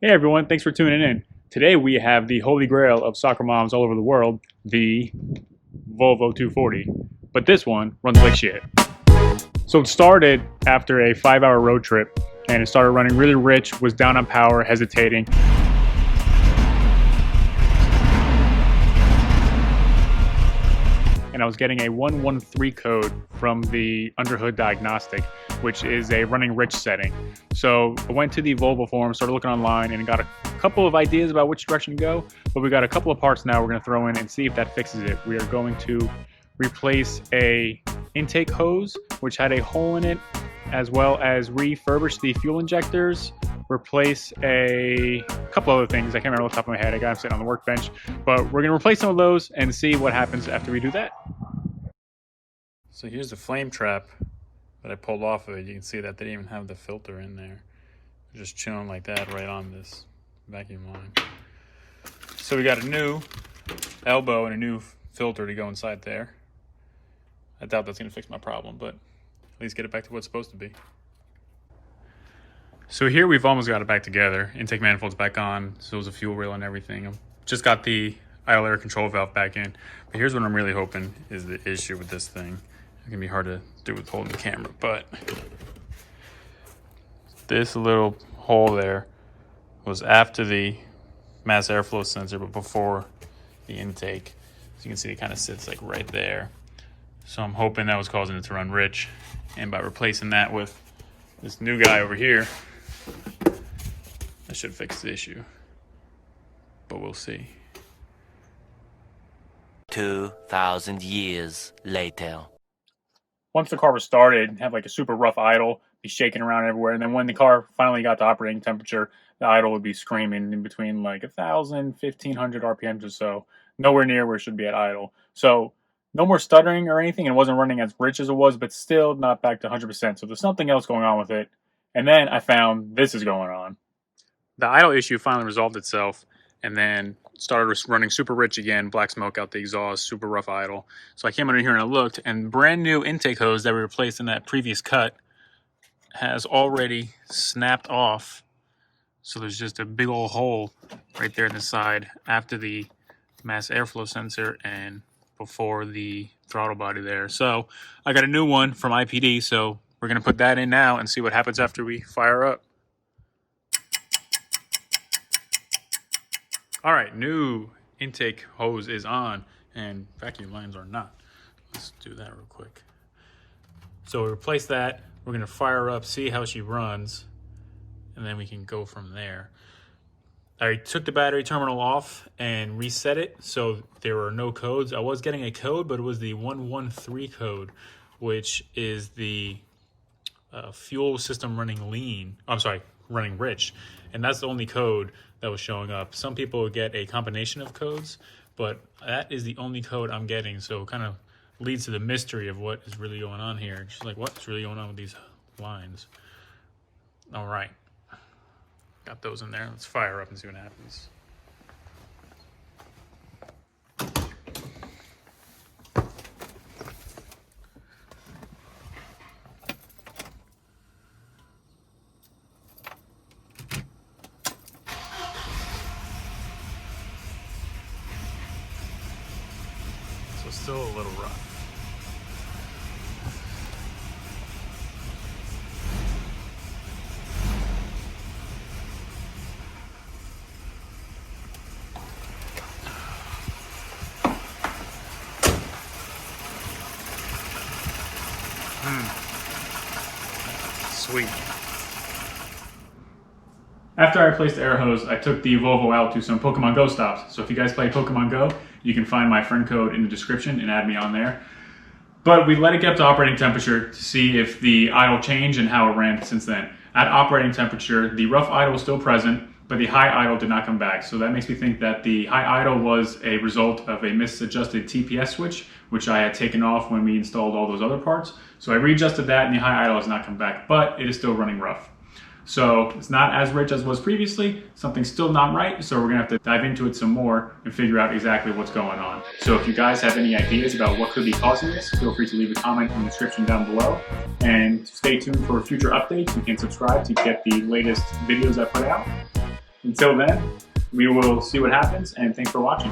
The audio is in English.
Hey everyone, thanks for tuning in. Today we have the holy grail of soccer moms all over the world, the Volvo 240. But this one runs like shit. So it started after a 5-hour road trip and it started running really rich, was down on power, hesitating. And I was getting a 113 code from the underhood diagnostic, which is a running rich setting. So I went to the Volvo forum, started looking online, and got a couple of ideas about which direction to go. But we got a couple of parts now we're going to throw in and see if that fixes it. We are going to replace a intake hose, which had a hole in it, as well as refurbish the fuel injectors, replace a couple other things. I can't remember off the top of my head. I got them sitting on the workbench. But we're going to replace some of those and see what happens after we do that. So here's the flame trap that I pulled off of it. You can see that they didn't even have the filter in there. They're just chilling like that right on this vacuum line. So we got a new elbow and a new filter to go inside there. I doubt that's going to fix my problem, but at least get it back to what it's supposed to be. So here we've almost got it back together. Intake manifold's back on, so is the fuel rail and everything. I've just got the idle air control valve back in. But here's what I'm really hoping is the issue with this thing. It can be hard to do with holding the camera, but this little hole there was after the mass airflow sensor, but before the intake. So you can see it kind of sits like right there. So I'm hoping that was causing it to run rich. And by replacing that with this new guy over here, that should fix the issue. But we'll see. 2,000 years later. Once the car was started, it had like a super rough idle, be shaking around everywhere. And then when the car finally got to operating temperature, the idle would be screaming in between like 1,000, 1,500 RPMs or so. Nowhere near where it should be at idle. So no more stuttering or anything. It wasn't running as rich as it was, but still not back to 100%. So there's something else going on with it. And then I found this is going on. The idle issue finally resolved itself and then started running super rich again, black smoke out the exhaust, super rough idle. So I came under here and I looked, and brand new intake hose that we replaced in that previous cut has already snapped off. So there's just a big old hole right there in the side after the mass airflow sensor and before the throttle body there. So I got a new one from IPD, so we're going to put that in now and see what happens after we fire up. All right, new intake hose is on and vacuum lines are not. Let's do that real quick. So we replace that. We're going to fire up, see how she runs, and then we can go from there. I took the battery terminal off and reset it so there were no codes. I was getting a code, but it was the 113 code, which is the fuel system running lean. I'm sorry, running rich. And that's the only code that was showing up. Some people get a combination of codes, but that is the only code I'm getting. So it kind of leads to the mystery of what is really going on here. Just like, what's really going on with these lines? All right. Got those in there. Let's fire up and see what happens. So still a little rough. Sweet. After I replaced the air hose, I took the Volvo out to some Pokemon Go stops. So if you guys play Pokemon Go, you can find my friend code in the description and add me on there. But we let it get up to operating temperature to see if the idle changed and how it ran since then. At operating temperature, the rough idle was still present, but the high idle did not come back. So that makes me think that the high idle was a result of a misadjusted TPS switch, which I had taken off when we installed all those other parts. So I readjusted that and the high idle has not come back, but it is still running rough. So it's not as rich as it was previously. Something's still not right, so we're gonna have to dive into it some more and figure out exactly what's going on. So if you guys have any ideas about what could be causing this, feel free to leave a comment in the description down below. And stay tuned for future updates. You can subscribe to get the latest videos I put out. Until then, we will see what happens, and thanks for watching.